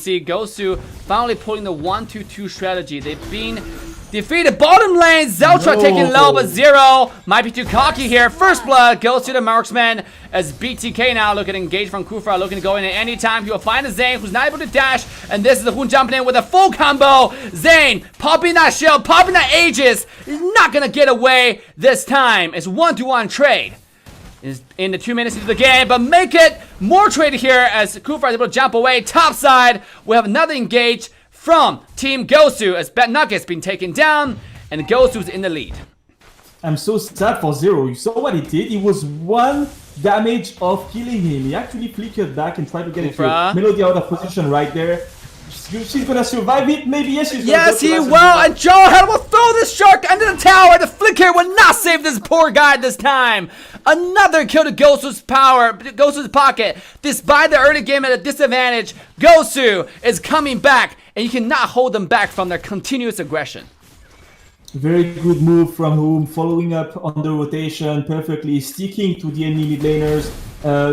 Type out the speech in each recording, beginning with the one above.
see Gosu finally pulling the 1-2-2 strategy. They've been defeated. Bottom lane, Zeltra taking low, but Zero might be too cocky here. First blood goes to the marksman as BTK now looking to engage from Kufra, looking to go in at any time. He will find a Zane who's not able to dash, and this is the Hoon jumping in with a full combo. Zane popping that shield, popping that Aegis. He's not gonna get away this time. It's 1-to-1 trade. Is in the 2 minutes into the game, but make it more trade here as Kufra is able to jump away. Top side, we have another engage from Team Gosu as Bet Nugget's been taken down, and Gosu's in the lead. I'm so sad for Zero. You saw what he did? It was 1 damage of killing him. He actually flickered back and tried to get a Melody out of position right there. She's gonna survive it, maybe. Yes, she's gonna he will, and Joe will throw this shark under the tower. The flicker will not save this poor guy this time. Another kill to Gosu's pocket. Despite the early game at a disadvantage, Gosu is coming back, and you cannot hold them back from their continuous aggression. Very good move from Hoom, following up on the rotation perfectly, sticking to the enemy mid laners,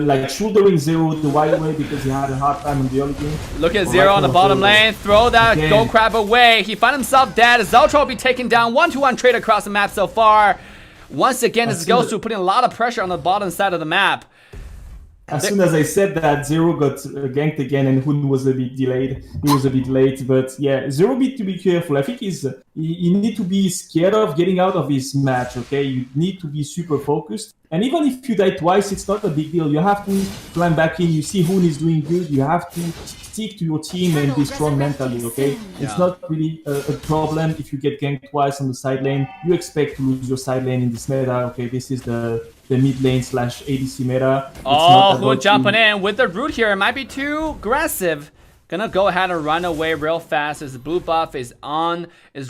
like shouldering Zero the wide way because he had a hard time in the early game. Look at Zero on the bottom lane, throw that gold crab away. He found himself dead. Zeltra will be taken down. 1-to-1 trade across the map so far. Once again, this is Gosu putting a lot of pressure on the bottom side of the map. As soon as I said that, Zero got ganked again, and Hoon was a bit delayed. He was a bit late, but yeah, Zero need to be careful. I think you need to be scared of getting out of this match, okay? You need to be super focused. And even if you die twice, it's not a big deal. You have to climb back in. You see Hoon is doing good. You have to stick to your team and be strong mentally, okay? Yeah. It's not really a problem if you get ganked twice on the side lane. You expect to lose your side lane in this meta, okay? This is the mid lane / ADC meta. Hoon jumping in with the root here. It might be too aggressive. Gonna go ahead and run away real fast as the blue buff is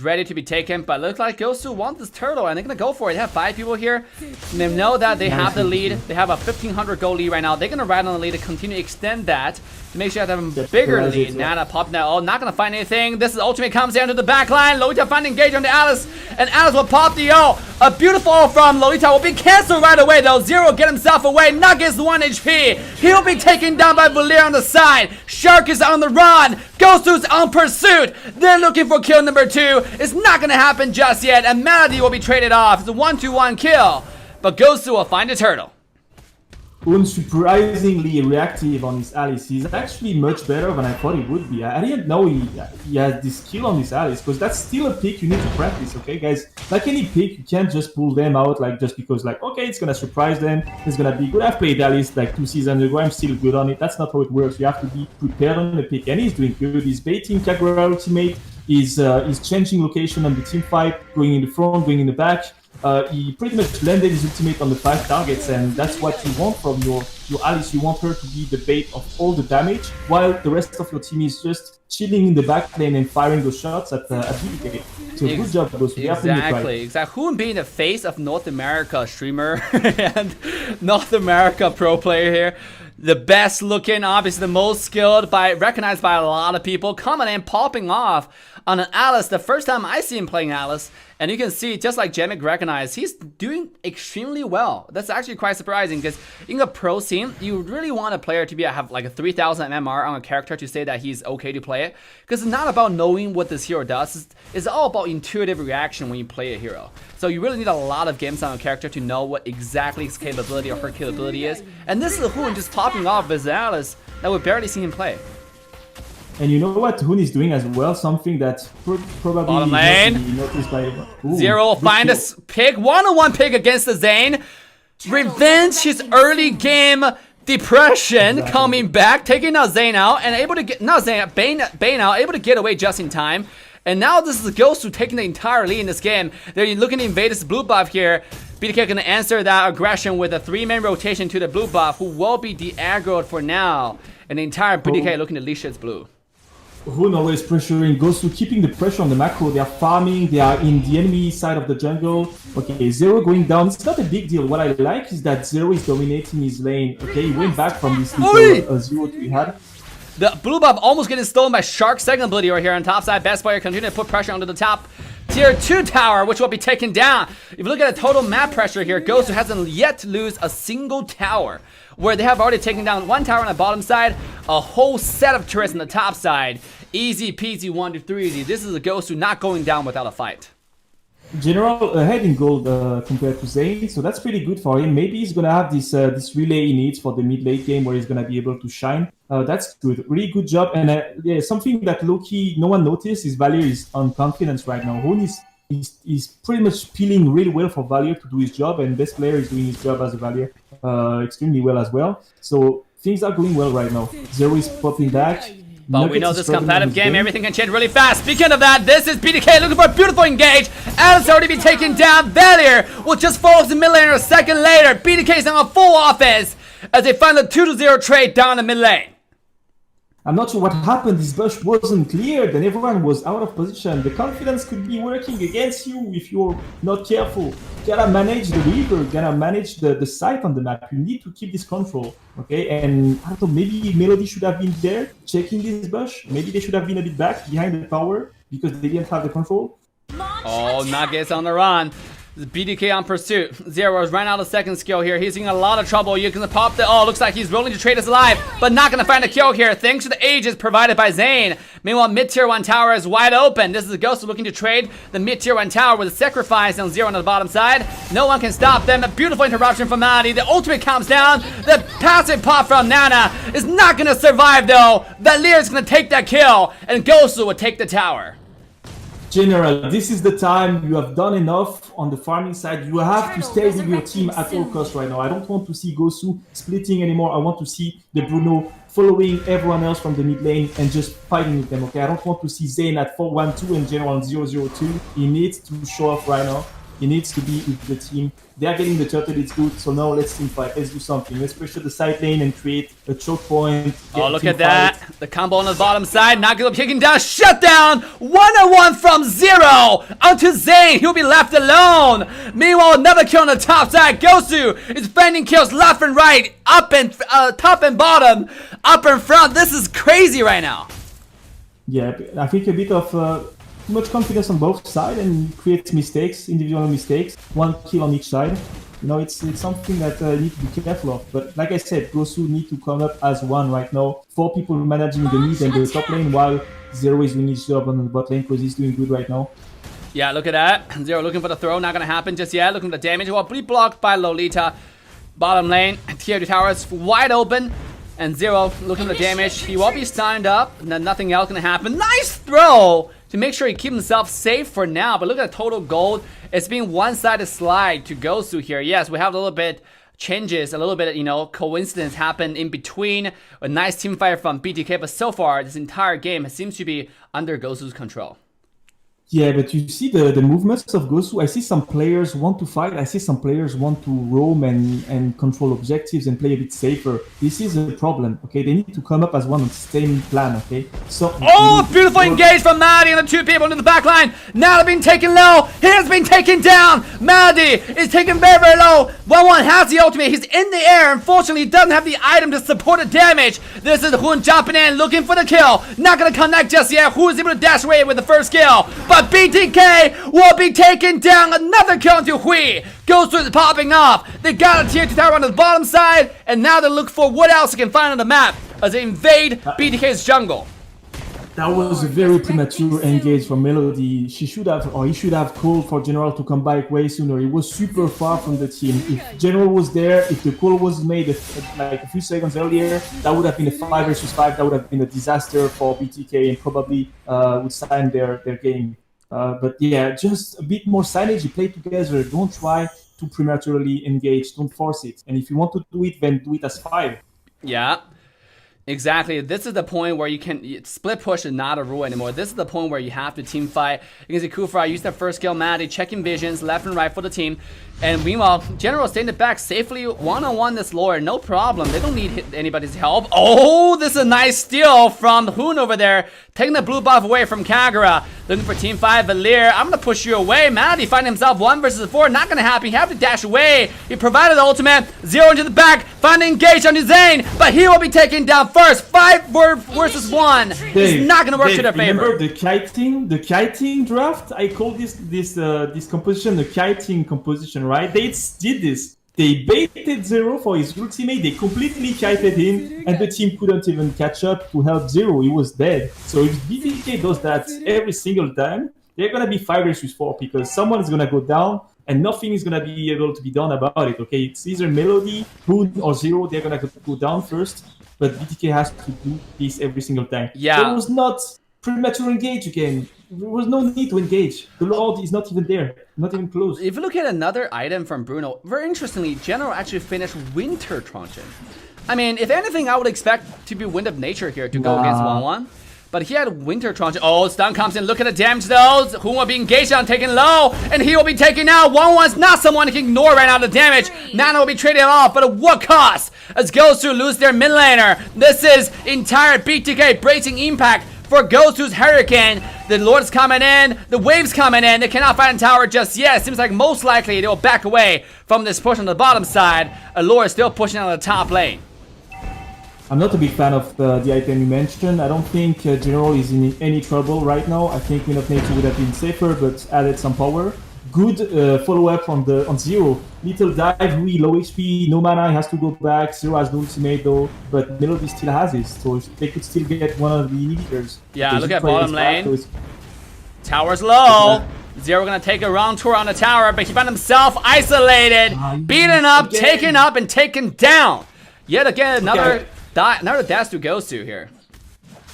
ready to be taken. But looks like Gosu wants this turtle, and they're gonna go for it. They have 5 people here. And they know that they have the lead. They have a 1,500 gold lead right now. They're gonna ride on the lead to continue to extend that to make sure they have a bigger lead. Nana popping that. Oh, not gonna find anything. This is ultimate comes down to the back line. Lolita finally engaged on the Alice, and Alice will pop the ult. A beautiful ult from Lolita will be canceled right away though. Zero get himself away. Nuggets 1 HP. He'll be taken down by Valir on the side. Shark is on the run. Gosu's on pursuit. They're looking for kill number 2. It's not gonna happen just yet, and Melody will be traded off. It's a 1-2-1 kill, but Gosu will find a turtle. Unsurprisingly reactive on his Alice. He's actually much better than I thought he would be. I didn't know he has this skill on his Alice, because that's still a pick you need to practice, okay guys? Like any pick, you can't just pull them out like just because like, okay, it's gonna surprise them, it's gonna be good. I've played Alice like 2 seasons ago, I'm still good on it. That's not how it works. You have to be prepared on the pick, and he's doing good. He's baiting Kagura ultimate, he's changing location on the team fight, going in the front, going in the back. He pretty much landed his ultimate on the 5 targets, and that's what you want from your Alice. You want her to be the bait of all the damage, while the rest of your team is just chilling in the back lane and firing those shots at BTK. So good job, Gosu. Exactly. Who being the face of North America streamer and North America pro player here. The best looking, obviously the most skilled, recognized by a lot of people, coming in, popping off on an Alice. The first time I see him playing Alice, and you can see, just like Jemic recognized, he's doing extremely well. That's actually quite surprising, because in a pro scene, you really want a player to have like a 3,000 MMR on a character to say that he's okay to play it. Because it's not about knowing what this hero does. It's all about intuitive reaction when you play a hero. So you really need a lot of games on a character to know what exactly his capability or her capability is. And this is Hoon just popping off with Alice that we barely see him play. And you know what Hoon is doing as well? Something that probably bottom lane. Noticed by Zero will find a pick. 1-on-1 pick against the Zane. Revenge his early game depression, coming back, taking out Zane out, and able to get Bane out, able to get away just in time. And now this is Gosu taking the entire lead in this game. They're looking to invade this blue buff here. BTK gonna answer that aggression with a 3-man rotation to the blue buff, who will be de-aggroed for now. And the entire BTK looking to leash its blue. Hoon always pressuring Gosu, keeping the pressure on the macro. They are farming, they are in the enemy side of the jungle. Okay, Zero going down. It's not a big deal. What I like is that Zero is dominating his lane. Okay, he went back from this little 0 he had. The blue buff almost getting stolen by Shark's second ability right here on top side. Best player continue to put pressure onto the top tier 2 tower, which will be taken down. If you look at the total map pressure here, Gosu hasn't yet to lose a single tower. where they have already taken down one tower on the bottom side, a whole set of turrets on the top side. Easy peasy 1-3. This is a Gosu not going down without a fight. General ahead in gold compared to Zane, so that's pretty good for him. Maybe he's gonna have this relay he needs for the mid-late game where he's gonna be able to shine. That's good, really good job. And yeah, something that low-key no one noticed is Valier is on confidence right now. Hoon is pretty much peeling really well for Valier to do his job, and best player is doing his job as a Valier extremely well as well. So things are going well right now. Zero is popping back. But we know this competitive game, everything can change really fast. Speaking of that, this is BTK looking for a beautiful engage. Alice already been taken down. Valier will just follow the mid laner a second later. BTK is now on full offense as they find the 2-0 trade down the mid lane. I'm not sure what happened. This bush wasn't cleared and everyone was out of position. The confidence could be working against you if you're not careful. You gotta manage the river, you gotta manage the site on the map. You need to keep this control, okay? And I don't know, maybe Melody should have been there checking this bush. Maybe they should have been a bit back behind the tower because they didn't have the control. Oh, Nuggets on the run. BTK on pursuit. Zero's ran out of second skill here. He's in a lot of trouble. You can pop the... Oh, looks like he's willing to trade us alive, but not going to find a kill here thanks to the ages provided by Zane. Meanwhile, mid-tier 1 tower is wide open. This is a Gosu looking to trade the mid-tier 1 tower with a sacrifice on Zero on the bottom side. No one can stop them. A beautiful interruption from Maddie. The ultimate comes down. The passive pop from Nana is not going to survive, though. Valier is going to take that kill, and Gosu will take the tower. General, this is the time. You have done enough on the farming side. You have to stay with your team at all costs right now. I don't want to see Gosu splitting anymore. I want to see the Bruno following everyone else from the mid lane and just fighting with them, okay? I don't want to see Zane at 4-1-2 and General on 0-0-2. He needs to show off right now. He needs to be with the team. They are getting the turtle, it's good. So now let's team fight. Let's do something. Let's pressure the side lane and create a choke point. Oh, look at that. The combo on the bottom side. Nagila kicking down. Shut down. 1-on-1 from Zero onto Zane. He'll be left alone. Meanwhile, another kill on the top side. Gosu is finding kills left and right. Up and top and bottom. Up and front. This is crazy right now. Yeah, I think a bit of... too much confidence on both sides and creates mistakes, individual mistakes. One kill on each side. You know, it's something that you need to be careful of. But like I said, Gosu need to come up as one right now. 4 people managing the mid and the top lane while Zero is doing his job on the bot lane because he's doing good right now. Yeah, look at that. Zero looking for the throw. Not going to happen just yet. Looking for the damage. Well, blocked by Lolita. Bottom lane. Tier 2 towers wide open. And Zero looking for the damage. He will be signed up. And then nothing else going to happen. Nice throw! To make sure he keeps himself safe for now. But look at the total gold. It's being one-sided slide to Gosu here. Yes, we have a little bit changes, a little bit, you know, coincidence happened in between. A nice team fight from BTK. But so far, this entire game seems to be under Gosu's control. Yeah, but you see the movements of Gosu. I see some players want to fight. I see some players want to roam and control objectives and play a bit safer. This is a problem, okay? They need to come up as one on the same plan, okay? So oh, beautiful engage from Maddie and the 2 people into the back line. Now they're being taken low. He has been taken down. Maddie is taken very, very low. 1-1 has the ultimate. He's in the air. Unfortunately, he doesn't have the item to support the damage. This is Hoon jumping in, looking for the kill. Not going to connect just yet. Who is able to dash away with the first kill? But BTK will be taken down. Another kill into Hui. Gosu is popping off. They got a tier 2 tower on the bottom side, and now they look for what else they can find on the map as they invade BTK's jungle. That was a very premature engage from Melody. She should have, or he should have called for General to come back way sooner. He was super far from the team. If General was there, if the call was made like a few seconds earlier, that would have been a 5 versus 5. That would have been a disaster for BTK and probably would sign their game. But yeah, just a bit more synergy, play together. Don't try to prematurely engage. Don't force it. And if you want to do it, then do it as 5. Yeah. Exactly. This is the point where you can split push is not a rule anymore. This is the point where you have to team fight. You can see Kufra use that first skill, Maddie checking visions left and right for the team. And meanwhile, General staying back safely one-on-one this Lord, no problem. They don't need anybody's help. Oh, this is a nice steal from Hoon over there, taking the blue buff away from Kagura. Looking for team 5, Valier. I'm gonna push you away. Maddie finding himself 1 versus 4. Not gonna happen. He have to dash away. He provided the ultimate. Zero into the back, finding engage on Zane, but he will be taken down first. 5 versus 1. It's not gonna work to their favor. Remember the kiting draft? I call this composition the kiting composition, right? They did this. They baited Zero for his ultimate, they completely kited him, and the team couldn't even catch up to help Zero, he was dead. So if BTK does that every single time, they're gonna be 5 versus 4 because someone is gonna go down and nothing is gonna be able to be done about it, okay? It's either Melody, Hoon, or Zero, they're gonna go down first, but BTK has to do this every single time. Yeah. There was not premature engage again. There was no need to engage. The Lord is not even there, not even close. If you look at another item from Bruno, very interestingly, General actually finished Winter Truncheon. I mean, if anything, I would expect to be Wind of Nature here to go against 1-1. But he had Winter Truncheon. Oh, stun comes in. Look at the damage though. Who will be engaged on, taken low, and he will be taken out. 1-1's not someone he can ignore right now. The damage. Nana will be traded off, but at what cost? As Gosu lose their mid laner. This is entire BTK bracing impact for Gosu's Hurricane. The Lord's coming in, the wave's coming in. They cannot find a tower just yet. It seems like most likely they will back away from this push on the bottom side. Allure is still pushing on the top lane. I'm not a big fan of the item you mentioned. I don't think General is in any trouble right now. I think Wind of Nature would have been safer, but added some power. Good follow-up on Zero. Little dive, really low HP, no mana, he has to go back. Zero has no ultimate though, but Melody still has it, so they could still get one of the inhibitors. Yeah, look at bottom lane. Tower's low. Zero gonna take a round tour on the tower, but he found himself isolated, beaten up, taken up, and taken down. Yet again, another dash to Gosu here.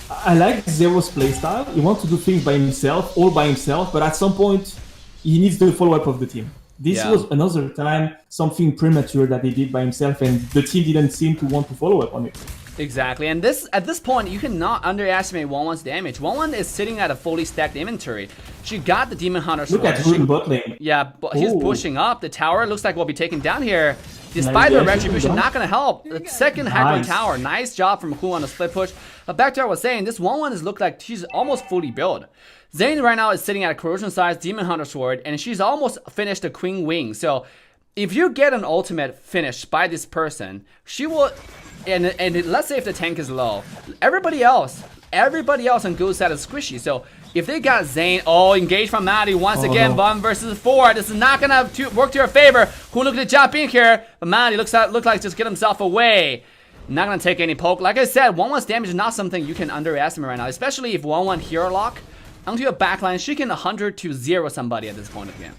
I like Zero's playstyle. He wants to do things by himself, all by himself, but at some point, he needs the follow-up of the team. This was another time something premature that he did by himself, and the team didn't seem to want to follow up on it. Exactly, and at this point, you cannot underestimate 1-1's damage. 1-1 is sitting at a fully stacked inventory. She got the Demon Hunter sword. Look at Hoon bot lane. Yeah, but he's pushing up. The tower looks like will be taken down here. Despite the retribution, not going to help. The second high tower. Nice job from Hoon on the split push. But back to what I was saying, this 1-1 is look like she's almost fully built. Zane right now is sitting at a corrosion size Demon Hunter sword, and she's almost finished the Queen Wing. So if you get an ultimate finished by this person, she will, and let's say if the tank is low, everybody else on Go's side is squishy. So if they got Zane, engaged from Maddie once again, 1 versus 4. This is not gonna work to her favor. Who look to jump in here? But Maddie looks like just get himself away. Not gonna take any poke. Like I said, 1-1's damage is not something you can underestimate right now, especially if 1-1 hero lock onto your backline. She can 100 to 0 somebody at this point of the game.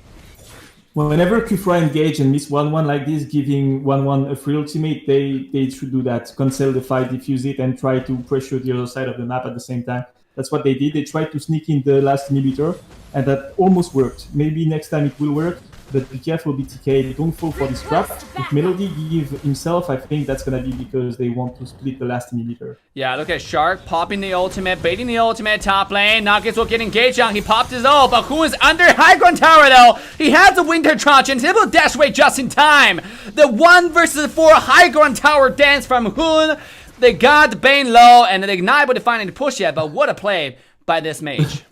Well, whenever Q4 engage and miss 1-1 like this, giving 1-1 a free ultimate, they should do that. Cancel the fight, defuse it, and try to pressure the other side of the map at the same time. That's what they did. They tried to sneak in the last inhibitor, and that almost worked. Maybe next time it will work, but be careful, BTK. Don't fall for this trap. If Melody give himself, I think that's gonna be because they want to split the last inhibitor. Yeah, look at Shark popping the ultimate, baiting the ultimate top lane. Nuggets will get engaged on. He popped his ult, but Hoon is under high ground tower though. He has the Winter Truncheon. He will dash away just in time. The 1 versus 4 high ground tower dance from Hoon. They got Bane low, and they're not able to find any push yet, but what a play by this mage.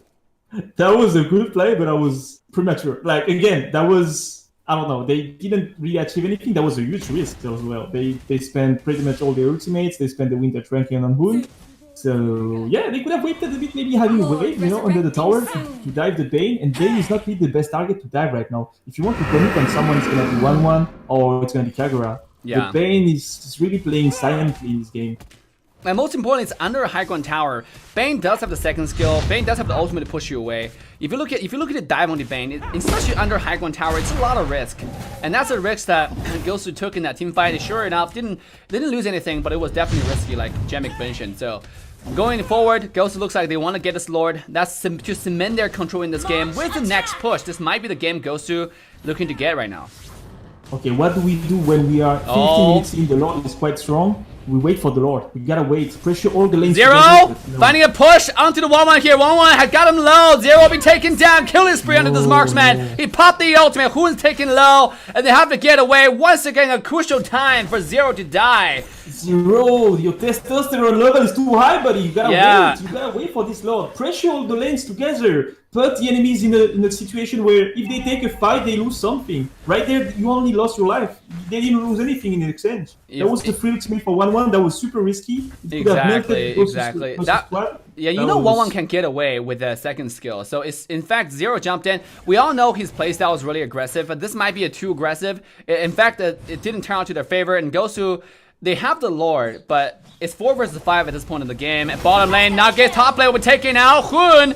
That was a good play, but I was premature. Like, again, that was, I don't know, they didn't really achieve anything. That was a huge risk as well. They spent pretty much all their ultimates. They spent the Winter Truncheon on Hoon. So, yeah, they could have waited a bit, maybe having Wave, under the tower to dive the Bane. And Bane is not really the best target to dive right now. If you want to commit on someone, it's going to be 1-1 or it's going to be Kagura. Yeah. The Bane is really playing silently in this game. And most importantly, it's under a high ground tower. Bane does have the second skill. Bane does have the ultimate to push you away. If you look at the dive on the Bane, especially under high ground tower, it's a lot of risk. And that's a risk that Gosu took in that team fight. Sure enough, didn't lose anything, but it was definitely risky, like Jemik mentioned. So going forward, Gosu looks like they want to get this Lord. That's to cement their control in this game. With the next push, this might be the game Gosu looking to get right now. Okay, what do we do when we are 15 minutes in? The Lord is quite strong. We wait for the Lord. We gotta wait. Pressure all the lanes. Zero! Finding a push onto the 1-1 here. 1-1 had got him low. Zero will be taken down. Killing spree under this marksman. He popped the ultimate. Hoon's taken low. And they have to get away. Once again, a crucial time for Zero to die. Zero, your testosterone level is too high, buddy. You gotta Yeah. wait. You gotta wait for this Lord. Pressure all the lanes together. Put the enemies in a situation where if they take a fight, they lose something. Right there, you only lost your life. They didn't lose anything in exchange. That was the free ultimate for 1-1. That was super risky. It could have melted Exactly. Yeah, you know 1-1 can get away with the second skill. So it's in fact Zero jumped in. We all know his playstyle is really aggressive, but this might be a too aggressive. In fact, it didn't turn out to their favor. And Gosu, they have the Lord, but it's 4 versus 5 at this point in the game. At bottom lane, Nugget top lane will be taken out. Hun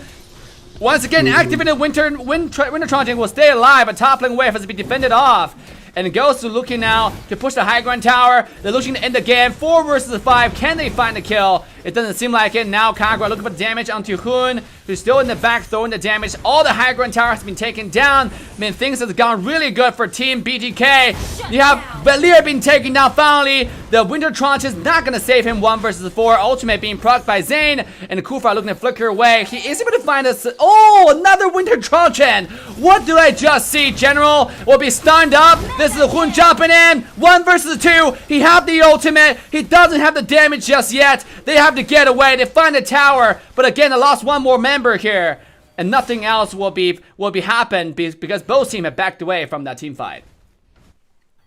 once again activated Winter Truncheon will stay alive, but top lane wave has been defended off. And Gosu looking now to push the high ground tower. They're looking to end the game. 4 versus 5. Can they find the kill? It doesn't seem like it. Now Kagura looking for damage onto Hun, who's still in the back throwing the damage. All the high ground tower has been taken down. I mean, things have gone really good for Team BTK. You have Valier being taken down finally. The Winter Tranche is not going to save him. 1 versus 4. Ultimate being procced by Zane. And Kufa looking to flicker away. He is able to find us. Oh, another Winter Tranche. What did I just see? General will be stunned up. This is Hun jumping in. 1 versus 2. He have the ultimate. He doesn't have the damage just yet. They have to get away. They find the tower. But again, they lost one more member here. And nothing else will be happen because both teams have backed away from that team fight.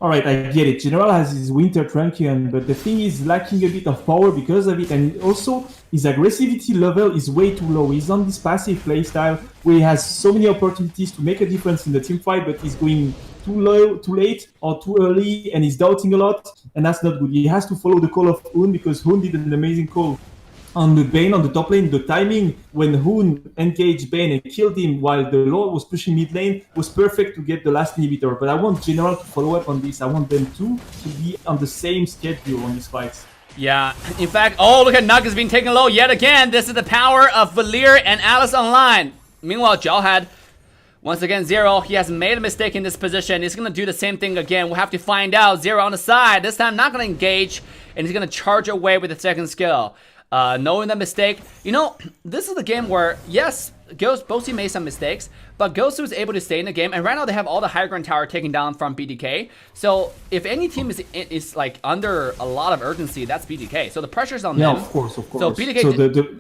Alright, I get it. General has his Winter Truncheon, but the thing is lacking a bit of power because of it, and also his aggressivity level is way too low. He's on this passive playstyle where he has so many opportunities to make a difference in the team fight, but he's going too low, too late, or too early, and he's doubting a lot, and that's not good. He has to follow the call of Hun because Hun did an amazing call on the Bane on the top lane. The timing when Hun engaged Bane and killed him while the Lord was pushing mid lane was perfect to get the last inhibitor. But I want General to follow up on this. I want them two to be on the same schedule on these fights. Yeah, in fact, oh, look at Nuggets being taken low yet again. This is the power of Valier and Alice online. Meanwhile, Jawhead, once again, Zero, he has made a mistake in this position. He's going to do the same thing again. We'll have to find out. Zero on the side. This time, not going to engage, and he's going to charge away with the second skill. Knowing the mistake, you know, this is the game where, yes, both teams made some mistakes, but Gosu is able to stay in the game, and right now they have all the high ground tower taken down from BTK. So if any team is like under a lot of urgency, that's BTK. So the pressure's on them. Yeah, of course. So BTK. So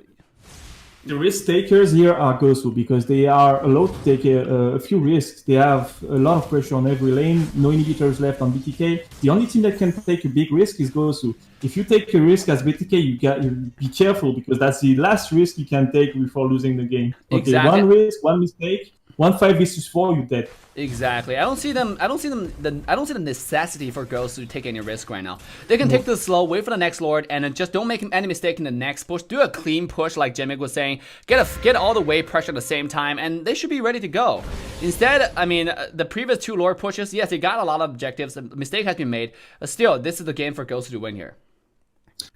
the risk takers here are Gosu because they are allowed to take a few risks. They have a lot of pressure on every lane, no inhibitors left on BTK. The only team that can take a big risk is Gosu. If you take a risk as BTK, you be careful because that's the last risk you can take before losing the game. Okay, exactly. One risk, one mistake, 1-5 versus 4, you're dead. Exactly. I don't see the necessity for Gosu to take any risk right now. They can take this slow, wait for the next Lord, and then just don't make any mistake in the next push. Do a clean push like Jimmick was saying. Get all the wave pressure at the same time, and they should be ready to go. Instead, I mean, the previous 2 Lord pushes, yes, they got a lot of objectives. A mistake has been made, but still, this is the game for Gosu to win here.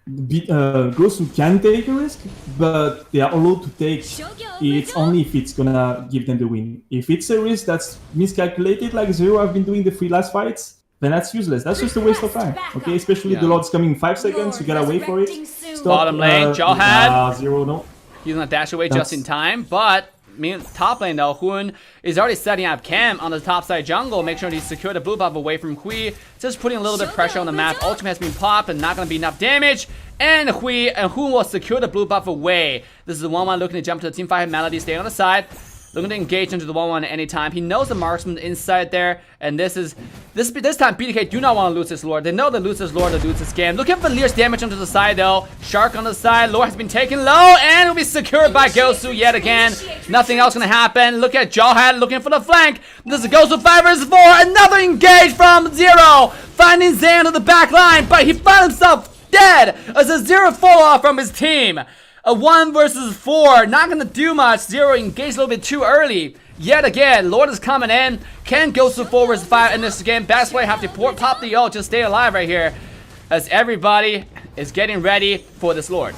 Gosu can take a risk, but they are allowed to take it only if it's gonna give them the win. If it's a risk that's miscalculated, like Zero have been doing the 3 last fights, then that's useless. That's just a waste of time. Okay, especially the Lord's coming in 5 seconds. You gotta wait for it. Stop, bottom lane, Jawhead. Zero, no. He's gonna dash away just in time, but top lane though, Hun is already setting up camp on the top side jungle. Make sure to secure the blue buff away from Hui. Just putting a little bit of pressure on the map. Ultimate has been popped and not going to be enough damage. And Hun will secure the blue buff away. This is the 1-1 looking to jump to the team fight. Melody staying on the side. Looking to engage into the 1-1 at any time. He knows the marksman inside there. And this time BTK do not want to lose this Lord. They know they lose this Lord, they lose this game. Look at Valier's damage onto the side though. Shark on the side. Lord has been taken low and will be secured by Gosu yet again. Nothing else gonna happen. Look at Jawhead looking for the flank. This is Gosu 5 versus 4. Another engage from Zero. Finding Zane on the back line, but he found himself dead as a Zero fall off from his team. A 1 versus 4, not gonna do much. Zero engaged a little bit too early. Yet again, Lord is coming in. Can Gosu 4 versus 5 in this game. Best way, have to pop the ult, just stay alive right here. As everybody is getting ready for this Lord.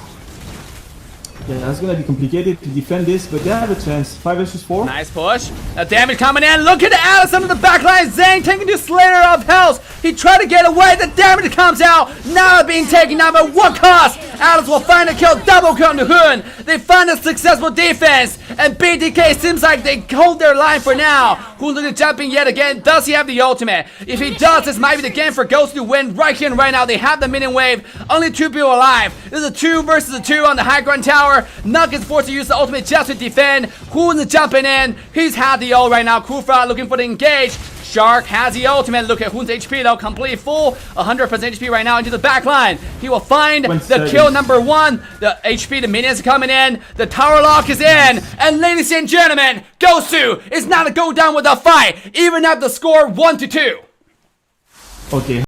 Yeah, that's gonna be complicated to defend this, but they have a chance. 5 versus 4. Nice push. The damage coming in. Look at Alice under the backline. Zane taking the Slayer of Hells. He tried to get away. The damage comes out. Now being taken out, but what cost? Alice will find a kill. Double kill on the Hun. They find a successful defense. And BTK seems like they hold their line for now. Who's looking to jump in yet again? Does he have the ultimate? If he does, this might be the game for Gosu to win right here and right now. They have the minion wave. Only 2 people alive. This is a 2 versus a 2 on the high ground tower. Nugget's forced to use the ultimate just to defend. Who's jumping in? He's had the ult right now. Kufra looking for the engage. Shark has the ultimate. Look at Hoon's HP though, completely full. 100% HP right now into the back line. He will find the kill number 1. The HP, the minions are coming in. The tower lock is in. And ladies and gentlemen, Gosu is not to go down with a fight, even at the score 1-2. Okay.